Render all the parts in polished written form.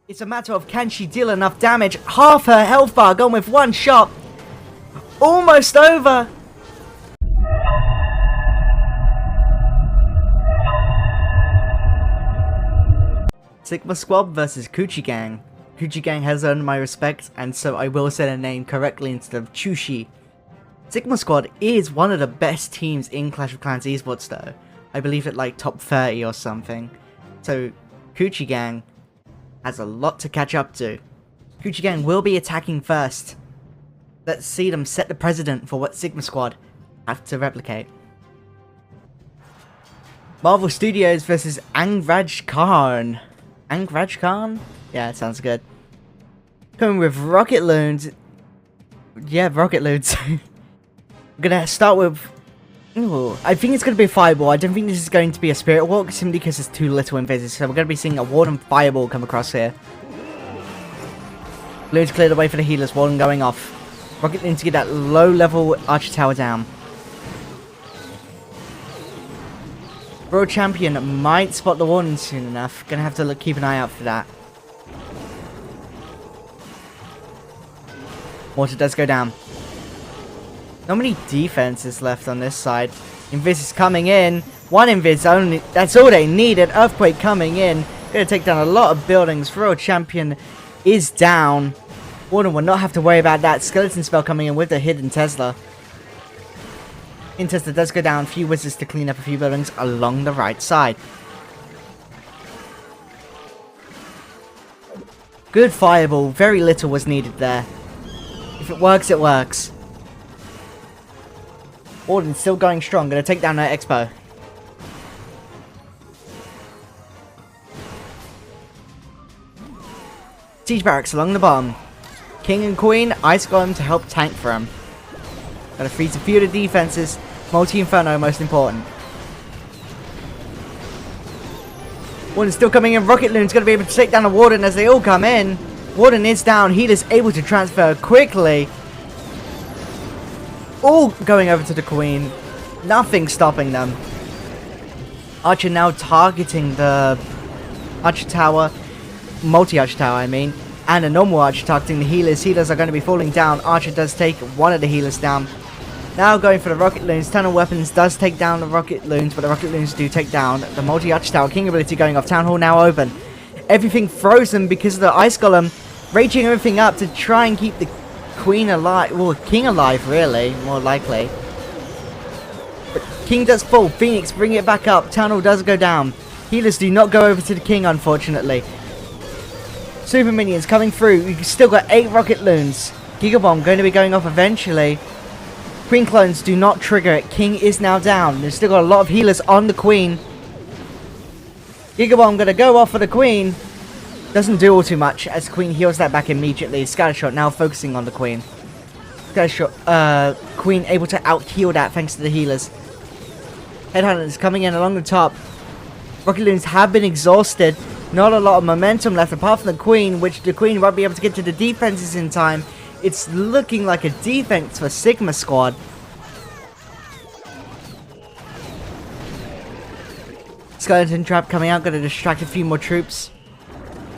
It's a matter of can she deal enough damage. Half her health bar gone with one shot. Almost over. Sigma Squad versus Coochie Gang. Coochie Gang has earned my respect, and so I will say their name correctly instead of Chushi. Sigma Squad is one of the best teams in Clash of Clans esports though. I believe it like top 30 or something. So Coochie Gang has a lot to catch up to. Coochie Gang will be attacking first. Let's see them set the precedent for what Sigma Squad have to replicate. Marvel Studios versus Angraj Khan. Angraj Khan? Yeah, it sounds good. Coming with Rocket Loons. Yeah, Rocket Loons. I'm gonna start with... Ooh, I think it's gonna be a Fireball. I don't think this is going to be a Spirit Walk, simply because there's too little invis. So we're gonna be seeing a Warden Fireball come across here. Loons clear the way for the healers. Warden going off. Rocket Loons to get that low-level Archer Tower down. World Champion might spot the Warden soon enough. Gonna have to keep an eye out for that. Water does go down. Not many defenses left on this side. Invis is coming in. One Invis only. That's all they needed. Earthquake coming in. Gonna take down a lot of buildings. World Champion is down. Warden will not have to worry about that. Skeleton spell coming in with the hidden Tesla. Tesla does go down. A few wizards to clean up a few buildings along the right side. Good Fireball. Very little was needed there. If it works, it works. Warden still going strong. Gonna take down that Expo. Siege barracks along the bottom. King and Queen, Ice Golem to help tank for him. Gotta freeze a few of the defenses. Multi-Inferno most important. Warden still coming in. Rocket Loon's gonna be able to take down the Warden as they all come in. Warden is down. Healer's able to transfer quickly. All going over to the Queen. Nothing stopping them. Archer now targeting the Archer Tower. Multi-Archer Tower, I mean. And a normal Archer targeting the healers. Healers are going to be falling down. Archer does take one of the healers down. Now going for the Rocket Loons. Tunnel Weapons does take down the Rocket Loons, but the Rocket Loons do take down the multi-Archer Tower. King ability going off. Town Hall now open. Everything frozen because of the Ice Golem. Raging everything up to try and keep the Queen alive. Well, King alive, really. More likely. But King does fall. Phoenix, bring it back up. Town Hall does go down. Healers do not go over to the King, unfortunately. Super Minions coming through. You've still got 8 Rocket Loons. Gigabomb going to be going off eventually. Queen clones do not trigger it. King is now down. There's still got a lot of healers on the Queen. Gigabomb going to go off for the Queen. Doesn't do all too much as Queen heals that back immediately. Scattershot now focusing on the Queen. Scattershot, Queen able to out-heal that thanks to the healers. Headhunters coming in along the top. Rocket Loons have been exhausted. Not a lot of momentum left apart from the Queen, which the Queen won't be able to get to the defenses in time. It's looking like a defense for Sigma Squad. Skeleton Trap coming out, going to distract a few more troops.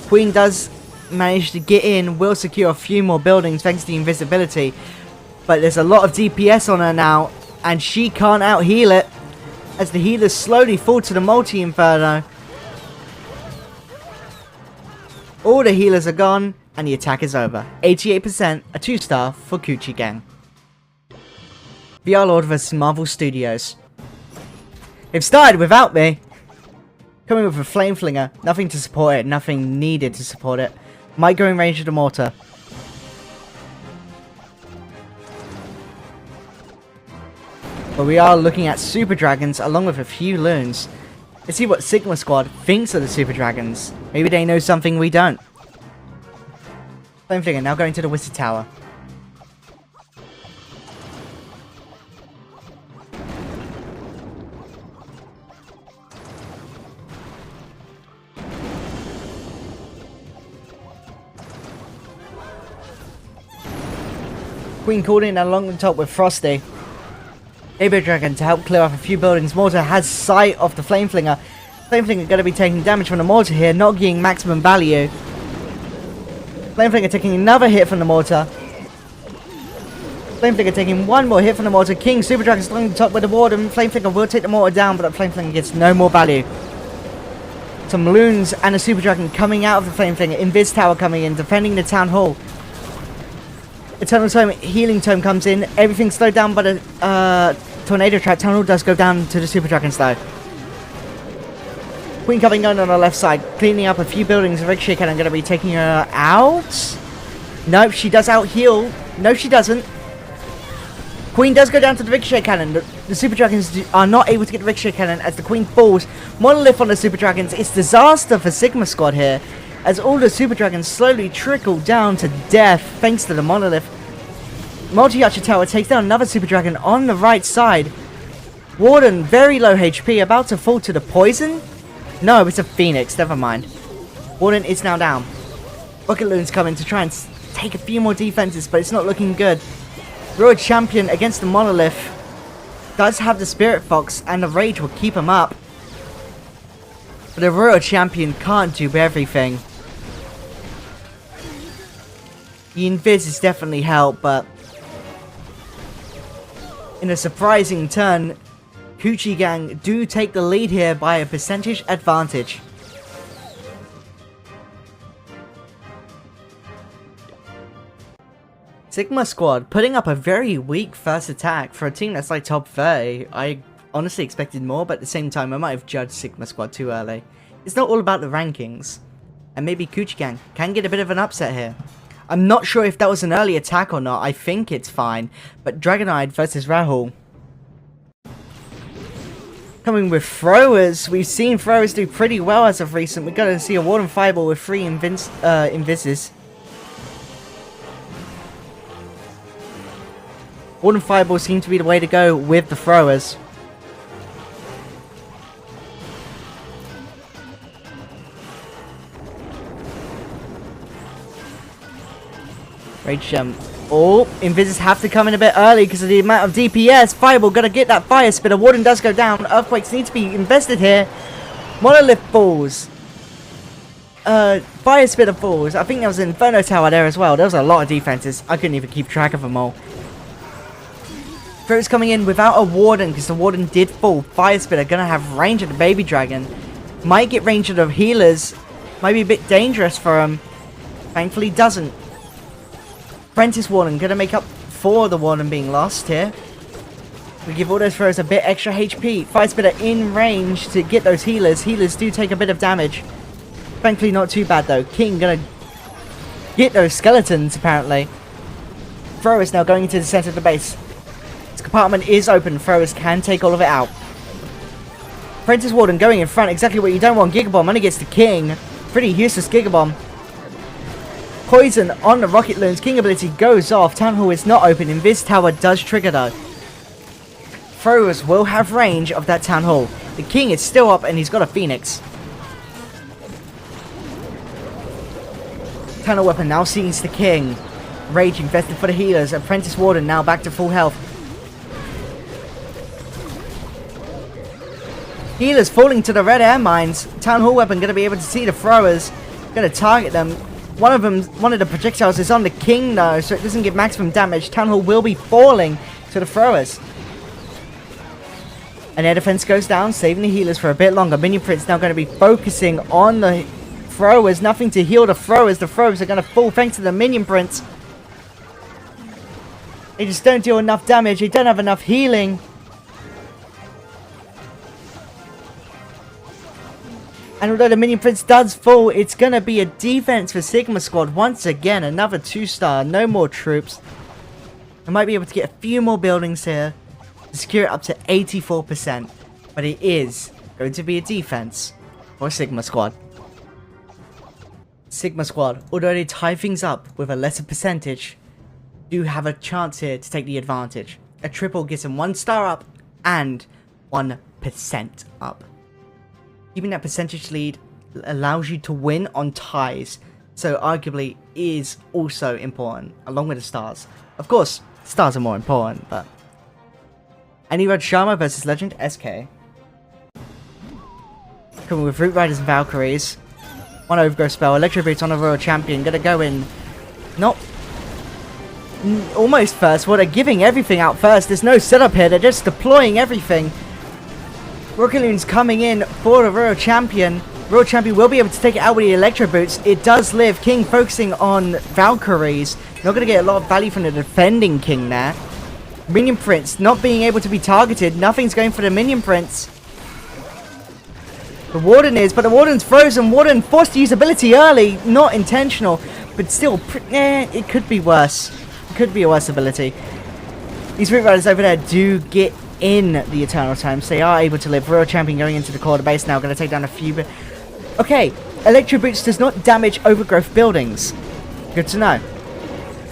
Queen does manage to get in, will secure a few more buildings thanks to the invisibility. But there's a lot of DPS on her now, and she can't out-heal it. As the healers slowly fall to the multi-Inferno. All the healers are gone, and the attack is over. 88%, a 2-star for Coochie Gang. VR Lord vs Marvel Studios. They've started without me. Coming with a Flame Flinger. Nothing to support it, nothing needed to support it. Might go in range of the mortar. But we are looking at Super Dragons along with a few Loons. Let's see what Sigma Squad thinks of the Super Dragons. Maybe they know something we don't. Flame Flinger now going to the Wizard Tower. Queen called in along the top with Frosty. Baby Dragon to help clear off a few buildings. Mortar has sight of the Flame Flinger. Flame Flinger going to be taking damage from the mortar here, not getting maximum value. Flameflinger taking another hit from the mortar. Flameflinger taking one more hit from the mortar. King Super Dragon still on the top with the Warden. Flameflinger will take the mortar down, but the Flameflinger gets no more value. Some Loons and a Super Dragon coming out of the Flameflinger. Invis Tower coming in, defending the Town Hall. Eternal Tome, Healing Tome comes in. Everything's slowed down by the Tornado Trap. Town Hall does go down to the Super Dragons though. Queen coming on the left side, cleaning up a few buildings. Ricochet Cannon going to be taking her out. Nope, she does out heal. No, she doesn't. Queen does go down to the Ricochet Cannon. The Super Dragons are not able to get the Ricochet Cannon as the Queen falls. Monolith on the Super Dragons. It's disaster for Sigma Squad here, as all the Super Dragons slowly trickle down to death thanks to the Monolith. Multi-Archer Tower takes down another Super Dragon on the right side. Warden, very low HP, about to fall to the poison. No, it's a Phoenix, never mind. Warden is now down. Rocket Loon's coming to try and take a few more defenses, but it's not looking good. Royal Champion against the Monolith does have the Spirit Fox, and the Rage will keep him up. But the Royal Champion can't do everything. The Invis is definitely help, but in a surprising turn, Coochie Gang do take the lead here by a percentage advantage. Sigma Squad putting up a very weak first attack for a team that's like top 30. I honestly expected more, but at the same time I might have judged Sigma Squad too early. It's not all about the rankings. And maybe Coochie Gang can get a bit of an upset here. I'm not sure if that was an early attack or not. I think it's fine. But Dragonide versus Rahul. Coming with throwers. We've seen throwers do pretty well as of recent. We're going to see a Warden Fireball with 3 Invises. Warden Fireball seems to be the way to go with the throwers. Rage Gem. Oh, Invises have to come in a bit early because of the amount of DPS. Fireball gonna get that Fire Spitter. Warden does go down. Earthquakes need to be invested here. Monolith falls. Fire Spitter falls. I think there was an Inferno Tower there as well. There was a lot of defenses. I couldn't even keep track of them all. Throws coming in without a Warden because the Warden did fall. Fire Spitter gonna have range of the Baby Dragon. Might get range of the healers. Might be a bit dangerous for him. Thankfully doesn't. Apprentice Warden gonna make up for the Warden being lost here. We give all those throws a bit extra HP. Fire Spitter in range to get those healers. Healers do take a bit of damage. Thankfully not too bad though. King gonna get those skeletons apparently. Throwers now going into the center of the base. This compartment is open. Throwers can take all of it out. Apprentice Warden going in front. Exactly what you don't want. Gigabomb only gets the King. Pretty useless Gigabomb. Poison on the Rocket Loons. King ability goes off. Town Hall is not open. Invis Tower does trigger though. Throwers will have range of that Town Hall. The King is still up and he's got a Phoenix. Tunnel Weapon now sees the King. Rage invested for the healers. Apprentice Warden now back to full health. Healers falling to the red air mines. Town Hall Weapon going to be able to see the throwers. Going to target them. One of the projectiles is on the King though, so it doesn't give maximum damage. Town Hall will be falling to the throwers. And air defense goes down, saving the healers for a bit longer. Minion Prince now going to be focusing on the throwers. Nothing to heal the throwers. The throwers are going to fall thanks to the Minion Prince. They just don't deal enough damage. They don't have enough healing. And although the Minion Prince does fall, it's going to be a defense for Sigma Squad. Once again, another 2-star. No more troops. I might be able to get a few more buildings here to secure it up to 84%. But it is going to be a defense for Sigma Squad. Sigma Squad, although they tie things up with a lesser percentage, do have a chance here to take the advantage. A triple gets them 1 star up and 1% up. Keeping that percentage lead allows you to win on ties, so arguably is also important, along with the stars. Of course, stars are more important, but... Anirudh Sharma versus Legend SK. Coming with Root Riders and Valkyries. 1 Overgrowth spell, Electro Boots on a Royal Champion, gonna go in Nope. Almost first. Well, they're giving everything out first. There's no setup here. They're just deploying everything. Rocket Loon's coming in for the Royal Champion. Royal Champion will be able to take it out with the Electro Boots. It does live. King focusing on Valkyries. Not going to get a lot of value from the defending King there. Minion Prince not being able to be targeted. Nothing's going for the Minion Prince. The Warden is, but the Warden's frozen. Warden forced to use ability early. Not intentional, but still, it could be worse. It could be a worse ability. These Root Riders over there do get in the Eternal Times. They are able to live. Royal Champion going into the core of the base now. Going to take down a few. Okay, Electro Boots does not damage overgrowth buildings. Good to know.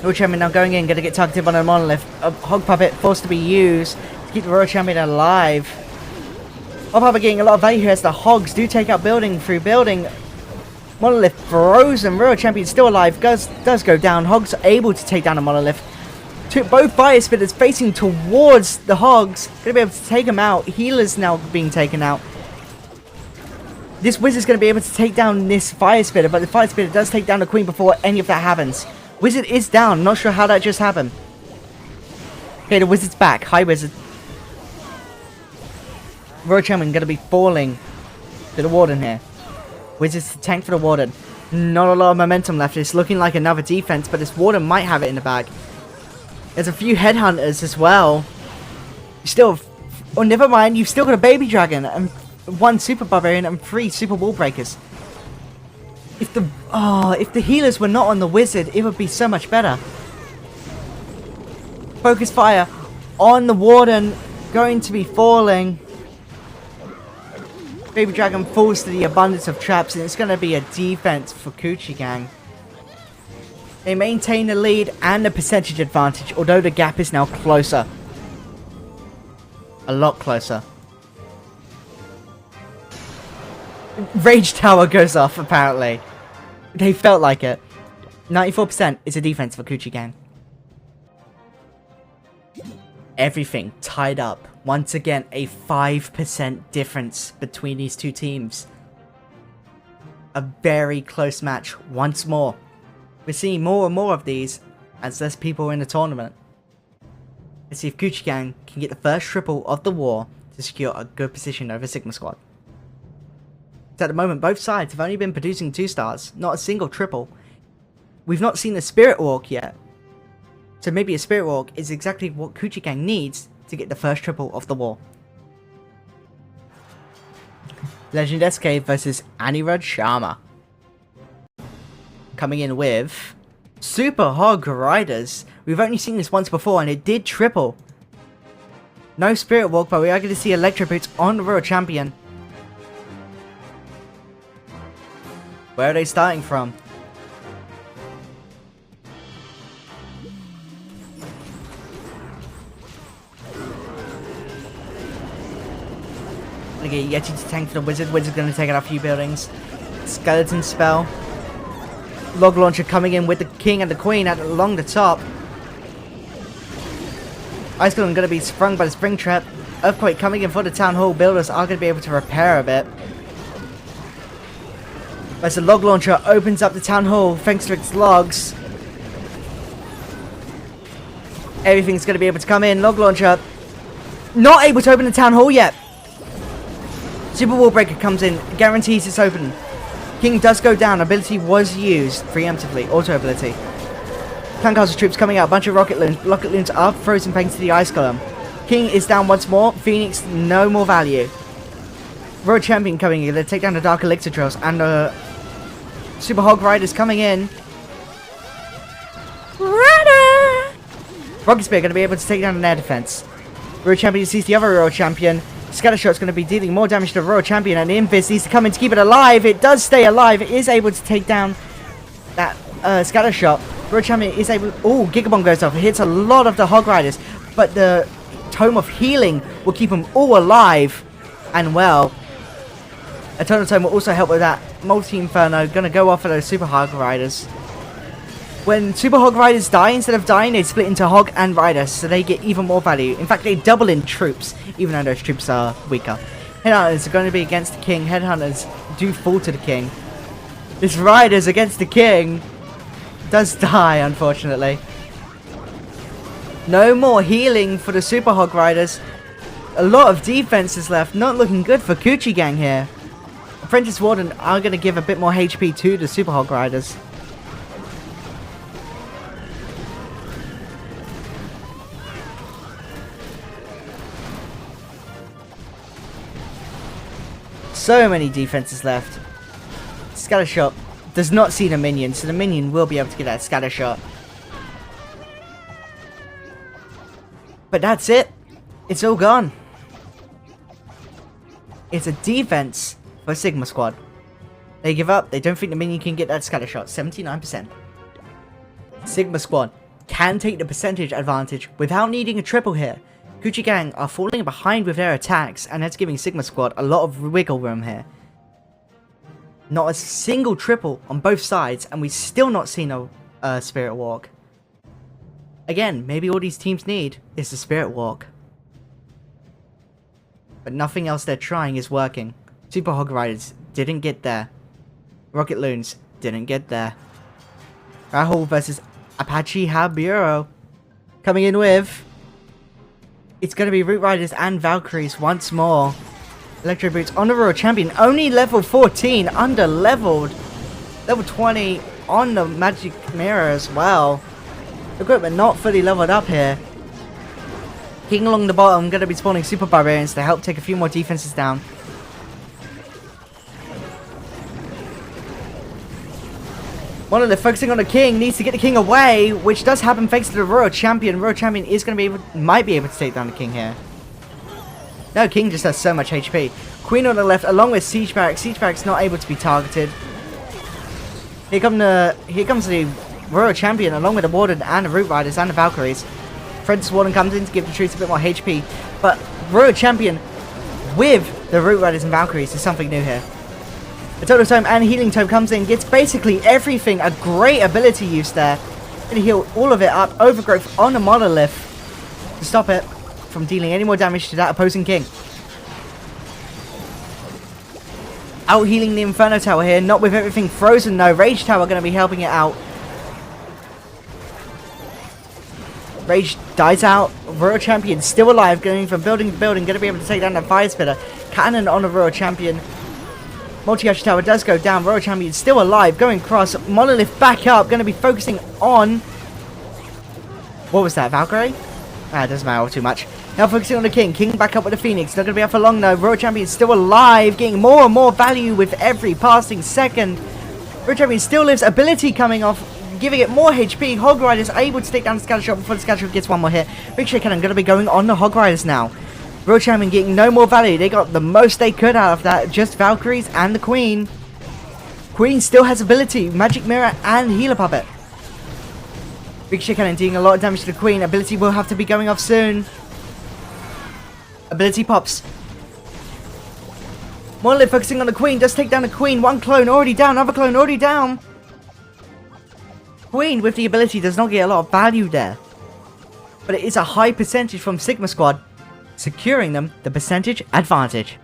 Royal Champion now going in, going to get targeted by a monolith. A Hog Puppet forced to be used to keep the Royal Champion alive. Hog Puppet getting a lot of value here as the Hogs do take out building through building. Monolith frozen. Royal Champion still alive. Does go down. Hogs are able to take down a Monolith. Both Fire Spitters facing towards the Hogs. Going to be able to take them out. Healers now being taken out. This Wizard's going to be able to take down this Fire Spitter, but the Fire Spitter does take down the Queen before any of that happens. Wizard is down. Not sure how that just happened. Okay, the Wizard's back. Hi, Wizard. Royal Champion going to be falling to the Warden here. Wizard's to tank for the Warden. Not a lot of momentum left. It's looking like another defense, but this Warden might have it in the bag. There's a few Headhunters as well. Still, oh, never mind. You've still got a Baby Dragon and 1 Super Barbarian and 3 Super Wall Breakers. If the healers were not on the Wizard, it would be so much better. Focus fire on the Warden. Going to be falling. Baby Dragon falls to the abundance of traps, and it's going to be a defense for Coochie Gang. They maintain the lead and the percentage advantage, although the gap is now closer. A lot closer. Rage Tower goes off, apparently. They felt like it. 94% is a defense for Coochie Gang. Everything tied up. Once again, a 5% difference between these two teams. A very close match once more. We're seeing more and more of these as less people are in the tournament. Let's see if Coochie Gang can get the first triple of the war to secure a good position over Sigma Squad. So at the moment, both sides have only been producing 2 stars, not a single triple. We've not seen a Spirit Walk yet. So maybe a Spirit Walk is exactly what Coochie Gang needs to get the first triple of the war. Legend SK versus Anirudh Sharma. Coming in with Super Hog Riders. We've only seen this once before and it did triple. No Spirit Walk, but we are going to see Electro Boots on the Royal Champion. Where are they starting from? Okay, Yeti to tank for the Wizard. Wizard's going to take out a few buildings. Skeleton spell. Log Launcher coming in with the King and the Queen along the top. Ice Golem going to be sprung by the Spring Trap. Earthquake coming in for the Town Hall. Builders are going to be able to repair a bit. As the Log Launcher opens up the Town Hall thanks to its logs. Everything's going to be able to come in. Log Launcher not able to open the Town Hall yet. Super Wall Breaker comes in, guarantees it's open. King does go down, ability was used preemptively, auto ability. Clan Castle troops coming out, a bunch of Rocket Loons. Rocket Loons are frozen thanks to the Ice Golem. King is down once more, Phoenix no more value. Royal Champion coming in, they take down the Dark Elixir Trails, and the Super Hog Riders coming in. Rider! Rocket Spear going to be able to take down an air defense. Royal Champion sees the other Royal Champion. Scattershot's going to be dealing more damage to the Royal Champion, and Invis needs to come in to keep it alive. It does stay alive. It is able to take down that Scattershot. Royal Champion is able... Oh, Gigabomb goes off. It hits a lot of the Hog Riders, but the Tome of Healing will keep them all alive and well. Eternal Tome will also help with that. Multi-Inferno going to go off for those Super Hog Riders. When Super Hog Riders die, instead of dying, they split into Hog and Rider, so they get even more value. In fact, they double in troops, even though those troops are weaker. Headhunters are going to be against the King. Headhunters do fall to the King. This Rider's against the King. does die, unfortunately. No more healing for the Super Hog Riders. A lot of defenses left. Not looking good for Coochie Gang here. Apprentice Warden are going to give a bit more HP to the Super Hog Riders. So many defenses left. Scatter Shot does not see the minion, so the minion will be able to get that Scatter Shot. But that's it. It's all gone. It's a defense for Sigma Squad. They give up. They don't think the minion can get that Scatter Shot. 79%. Sigma Squad can take the percentage advantage without needing a triple here. Coochie Gang are falling behind with their attacks, and that's giving Sigma Squad a lot of wiggle room here. Not a single triple on both sides, and we've still not seen a Spirit Walk. Again, maybe all these teams need is the Spirit Walk. But nothing else they're trying is working. Super Hog Riders didn't get there. Rocket Loons didn't get there. Rahul versus Apache Haburo. Coming in with... It's going to be Root Riders and Valkyries once more. Electro Boots on the Royal Champion. Only level 14. Under-leveled. Level 20 on the Magic Mirror as well. Equipment not fully leveled up here. King along the bottom. Going to be spawning Super Barbarians to help take a few more defenses down. Monolith focusing on the King, needs to get the King away, which does happen thanks to the Royal Champion. Royal Champion is going to be able, might be able to take down the King here. No, King just has so much HP. Queen on the left, along with Siege Barracks. Siege Barracks not able to be targeted. Here comes the Royal Champion, along with the Warden and the Root Riders and the Valkyries. Apprentice Warden comes in to give the troops a bit more HP, but Royal Champion with the Root Riders and Valkyries is something new here. The Total Tome and Healing Tome comes in, gets basically everything, a great ability use there. Gonna heal all of it up, Overgrowth on the Monolith to stop it from dealing any more damage to that opposing King. Out healing the Inferno Tower here, not with everything frozen though. Rage Tower gonna be helping it out. Rage dies out. Royal Champion still alive, going from building to building, gonna be able to take down that Fire Spitter. Cannon on the Royal Champion. Multi-Arch Tower does go down. Royal Champion still alive. Going across. Monolith back up. Going to be focusing on... What was that? Valkyrie? Ah, it doesn't matter too much. Now focusing on the King. King back up with the Phoenix. Not going to be up for long though. Royal Champion still alive. Getting more and more value with every passing second. Royal Champion still lives. Ability coming off. Giving it more HP. Hog Riders able to take down the Scatter Shot before the Scatter Shot gets one more hit. Ricochet Cannon going to be going on the Hog Riders now. Royal Champion getting no more value. They got the most they could out of that. Just Valkyries and the Queen. Queen still has ability. Magic Mirror and Healer Puppet. Ricochet Cannon doing a lot of damage to the Queen. Ability will have to be going off soon. Ability pops. Monolith focusing on the Queen. Does take down the Queen. One clone already down. Other clone already down. Queen with the ability does not get a lot of value there. But it is a high percentage from Sigma Squad, securing them the percentage advantage.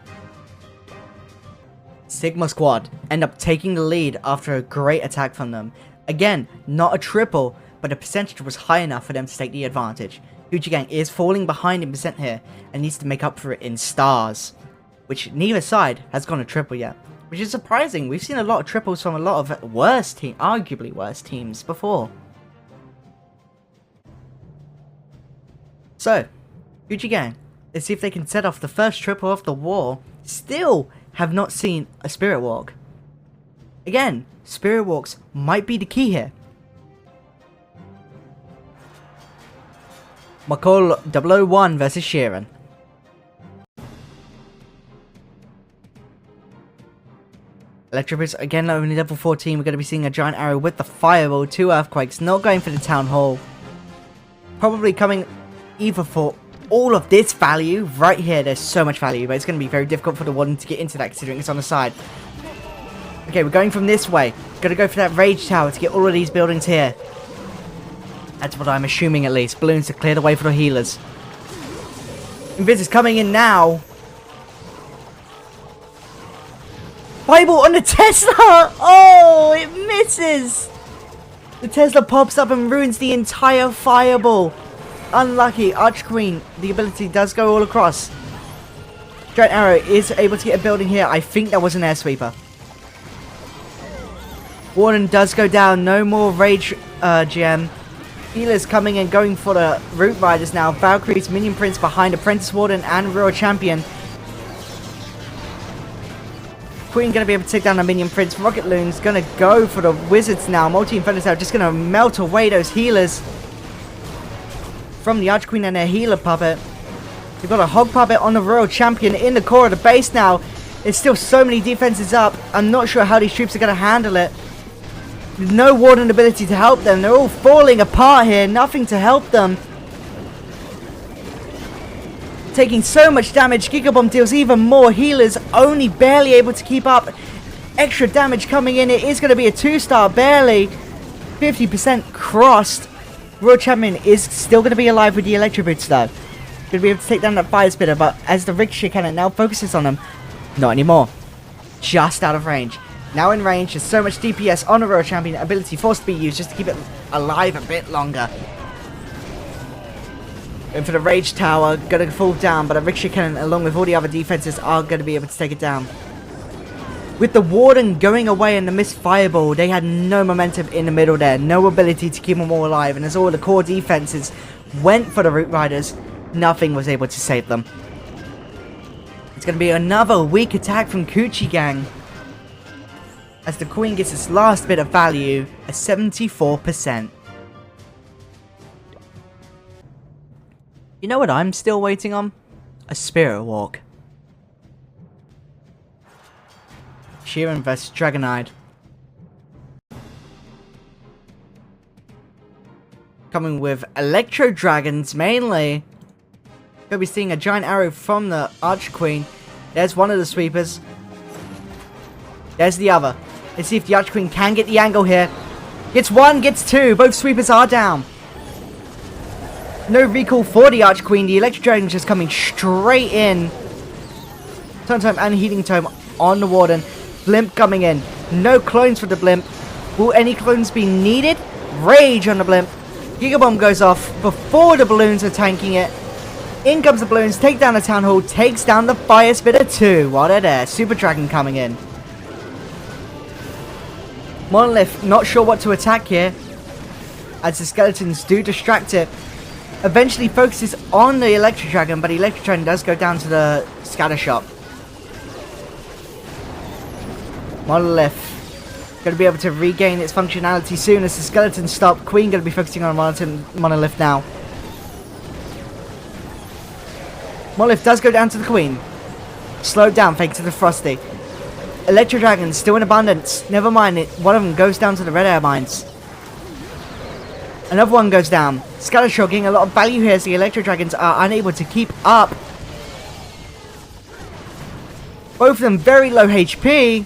Sigma Squad end up taking the lead after a great attack from them. Again, not a triple, but the percentage was high enough for them to take the advantage. Coochie Gang is falling behind in percent here and needs to make up for it in stars, which neither side has gone a triple yet. Which is surprising. We've seen a lot of triples from a lot of arguably worse teams before. So, Coochie Gang, let's see if they can set off the first triple of the war. Still have not seen a Spirit Walk. Again, Spirit Walks might be the key here. McCall 001 versus Sheeran. Electroboost, again only level 14. We're going to be seeing a Giant Arrow with the Fireball. 2 Earthquakes, not going for the Town Hall. Probably coming either for all of this value. Right here, there's so much value, but it's going to be very difficult for the Warden to get into that considering it's on the side. Okay, we're going from this way. Going to go for that Rage Tower to get all of these buildings here. That's what I'm assuming at least. Balloons to clear the way for the healers. Invis is coming in now. Bible on the Tesla! Oh, it misses! The Tesla pops up and ruins the entire fireball. Unlucky. Arch Queen, the ability does go all across. Giant Arrow is able to get a building here. I think that was an air sweeper. Warden does go down. No more Rage GM. Healers coming and going for the Root Riders now. Valkyrie's Minion Prince behind Apprentice Warden and Royal Champion. Queen going to be able to take down the Minion Prince. Rocket Loon's going to go for the Wizards now. Multi-Infernals are just going to melt away those healers from the Arch Queen and their healer puppet. We've got a Hog Puppet on the Royal Champion in the core of the base now. There's still so many defenses up. I'm not sure how these troops are going to handle it. There's no Warden ability to help them. They're all falling apart here. Nothing to help them. Taking so much damage. Gigabomb deals even more. Healers only barely able to keep up. Extra damage coming in. It is going to be a 2-star, barely. 50% crossed. Royal Champion is still going to be alive with the Electro Boots though. Going to be able to take down that Fire Spitter, but as the Ricochet Cannon now focuses on him, not anymore. Just out of range. Now in range, there's so much DPS on the Royal Champion, ability forced to be used just to keep it alive a bit longer. And for the Rage Tower, going to fall down, but a Ricochet Cannon along with all the other defenses are going to be able to take it down. With the Warden going away and the missed Fireball, they had no momentum in the middle there, no ability to keep them all alive, and as all the core defenses went for the Root Riders, nothing was able to save them. It's going to be another weak attack from Coochie Gang, as the Queen gets its last bit of value, a 74%. You know what I'm still waiting on? A Spirit Walk. Sheeran vs Dragonide. Coming with Electro Dragons mainly. Gonna be seeing a Giant Arrow from the Arch Queen. There's one of the sweepers. There's the other. Let's see if the Arch Queen can get the angle here. Gets one, gets two. Both sweepers are down. No recall for the Arch Queen. The Electro Dragon just coming straight in. Turn Tome and Healing Tome on the Warden. Blimp coming in. No clones for the Blimp. Will any clones be needed? Rage on the Blimp. Gigabomb goes off before the balloons are tanking it. In comes the balloons. Take down the Town Hall. Takes down the Fire Spitter too. While they're there. Super Dragon coming in. Monolith not sure what to attack here, as the skeletons do distract it. Eventually focuses on the Electro Dragon, but the Electro Dragon does go down to the Scatter Shot. Monolith going to be able to regain its functionality soon as the skeletons stop. Queen going to be focusing on Monolith now. Monolith does go down to the Queen. Slowed down thanks to the Frosty. Electro Dragons still in abundance. Never mind it. One of them goes down to the Red Air Mines. Another one goes down. Scattershot getting a lot of value here as the Electro Dragons are unable to keep up. Both of them very low HP.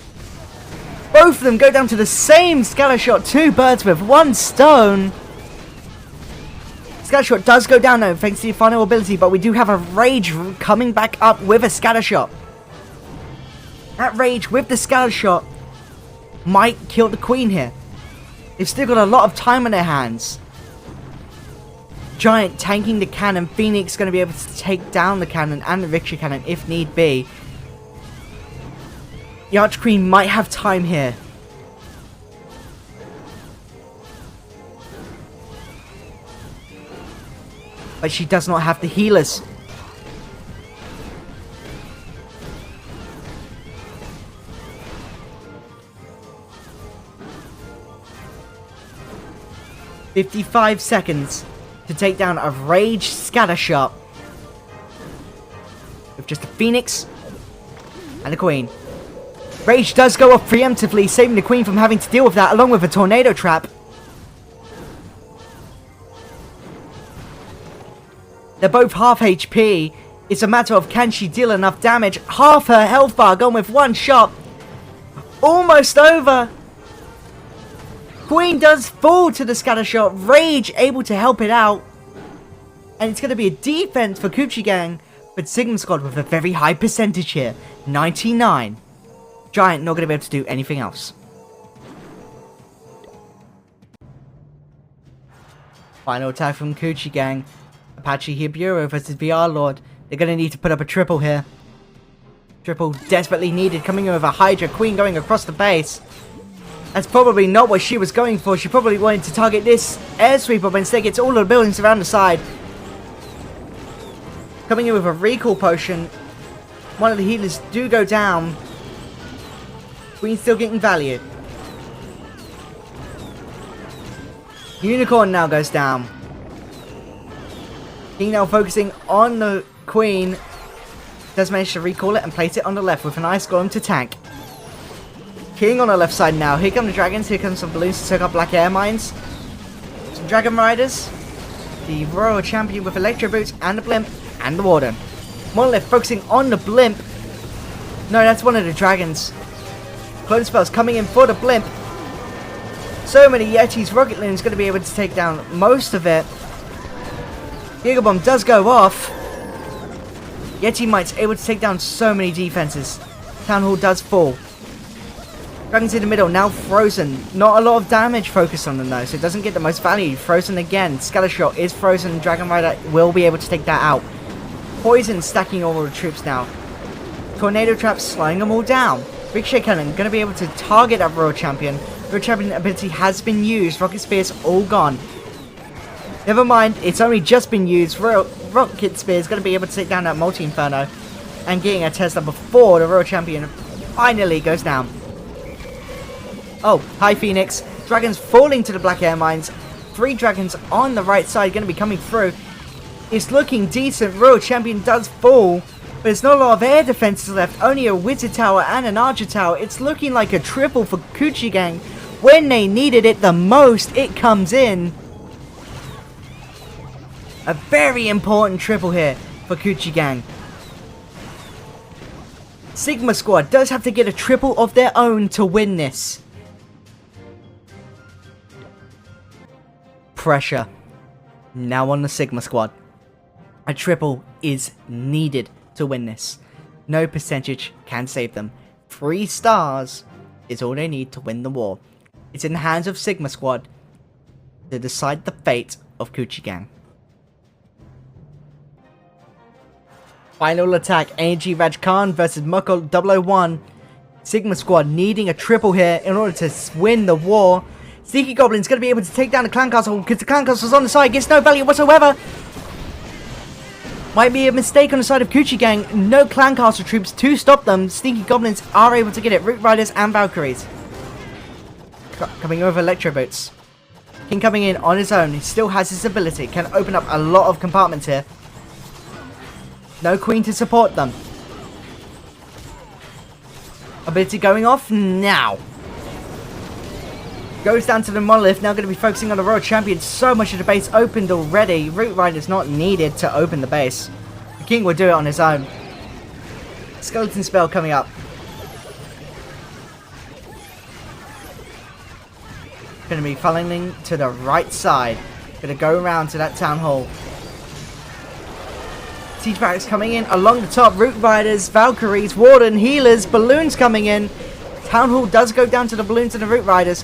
Both of them go down to the same Scattershot. Two birds with one stone. Scattershot does go down though thanks to the final ability, but we do have a Rage coming back up with a Scattershot. That Rage with the Scattershot might kill the Queen here. They've still got a lot of time on their hands. Giant tanking the cannon. Phoenix going to be able to take down the cannon and the Ricochet Cannon if need be. The Arch Queen might have time here. But she does not have the healers. "55 seconds to take down a Rage Scattershot with just a Phoenix and a Queen. Rage does go off preemptively, saving the Queen from having to deal with that, along with a Tornado Trap. They're both half HP. It's a matter of can she deal enough damage. Half her health bar gone with one shot. Almost over. Queen does fall to the Scattershot. Rage able to help it out. And it's going to be a defense for Coochie Gang. But Sigma Squad with a very high percentage here. 99. Giant not going to be able to do anything else. Final attack from Coochie Gang. Apache Hiburo versus VR Lord. They're going to need to put up a triple here. Triple desperately needed, coming in with a Hydra Queen going across the base. That's probably not what she was going for. She probably wanted to target this air sweeper, but instead gets all of the buildings around the side. Coming in with a recall potion. One of the healers do go down. Queen's still getting value. Unicorn now goes down. King now focusing on the Queen. Does manage to recall it and place it on the left with an Ice Golem to tank. King on the left side now. Here come the dragons. Here comes some balloons to soak up black air mines. Some dragon riders. The royal champion with electro boots and the blimp and the warden. Monolith focusing on the blimp. No, that's one of the dragons. Clone spells coming in for the blimp. So many Yetis. Rocket Loon's going to be able to take down most of it. Giga Bomb does go off. Yeti Might's able to take down so many defenses. Town Hall does fall. Dragons in the middle, now frozen. Not a lot of damage focused on them though, so it doesn't get the most value. Frozen again. Scatter Shot is frozen. Dragon Rider will be able to take that out. Poison stacking all the troops now. Tornado Trap slowing them all down. Ricochet Cannon going to be able to target that Royal Champion. Royal Champion ability has been used. Rocket Spear's all gone. Never mind, it's only just been used. Rocket Spear is going to be able to take down that Multi-Inferno. And getting a Tesla before the Royal Champion finally goes down. Oh, hi Phoenix. Dragons falling to the black air mines. 3 dragons on the right side going to be coming through. It's looking decent. Royal Champion does fall. But there's not a lot of air defenses left. Only a Wizard Tower and an Archer Tower. It's looking like a triple for Coochie Gang. When they needed it the most, it comes in. A very important triple here for Coochie Gang. Sigma Squad does have to get a triple of their own to win this. Pressure. Now on the Sigma Squad. A triple is needed to win this. No percentage can save them. 3 stars is all they need to win the war. It's in the hands of Sigma Squad to decide the fate of Coochie Gang. Final attack, Energy Raj Khan versus Moko 001. Sigma Squad needing a triple here in order to win the war. Sneaky Goblin's going to be able to take down the Clan Castle because the Clan Castle's on the side, gets no value whatsoever. Might be a mistake on the side of Coochie Gang. No Clan Castle troops to stop them. Sneaky Goblins are able to get it. Root Riders and Valkyries. Coming over Electro Boats. King coming in on his own. He still has his ability. Can open up a lot of compartments here. No Queen to support them. Ability going off now. Goes down to the Monolith. Now going to be focusing on the Royal Champion. So much of the base opened already. Root Rider's not needed to open the base. The King will do it on his own. Skeleton spell coming up. Going to be funneling to the right side. Going to go around to that Town Hall. Siege Barracks coming in along the top. Root Riders, Valkyries, Warden, Healers, Balloons coming in. Town Hall does go down to the Balloons and the Root Riders.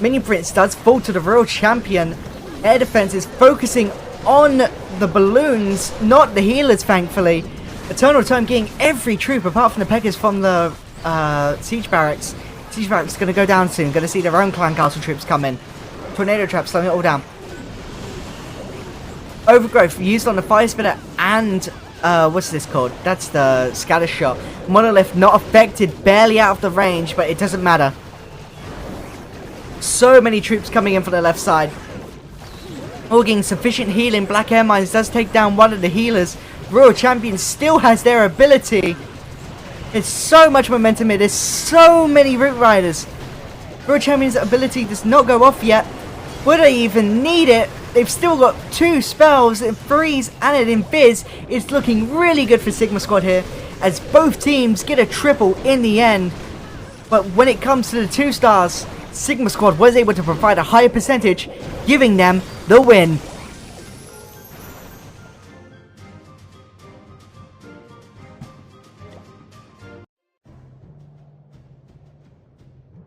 Minion Prince does fall to the Royal Champion. Air Defense is focusing on the Balloons, not the Healers, thankfully. Eternal Tome getting every troop apart from the Peckers from the Siege Barracks. Siege Barracks is going to go down soon. Going to see their own Clan Castle troops come in. Tornado Trap slowing it all down. Overgrowth used on the Fire Spitter and what's this called? That's the Scatter Shot. Monolith not affected, barely out of the range, but it doesn't matter. So many troops coming in from the left side. All getting sufficient healing. Black Air Mines does take down one of the healers. Royal Champion still has their ability. There's so much momentum here. There's so many Root Riders. Royal Champion's ability does not go off yet. Would they even need it? They've still got 2 spells, a freeze and an invis. It's looking really good for Sigma Squad here, as both teams get a triple in the end. But when it comes to the 2 stars, Sigma Squad was able to provide a higher percentage, giving them the win.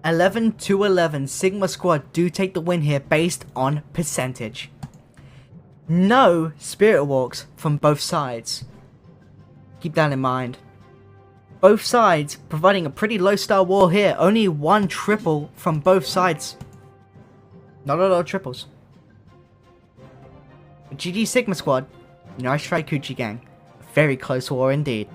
11-11, Sigma Squad do take the win here based on percentage. No Spirit Walks from both sides. Keep that in mind. Both sides providing a pretty low star war here. Only one triple from both sides. Not a lot of triples. GG Sigma Squad. Nice try, Coochie Gang. Very close war indeed.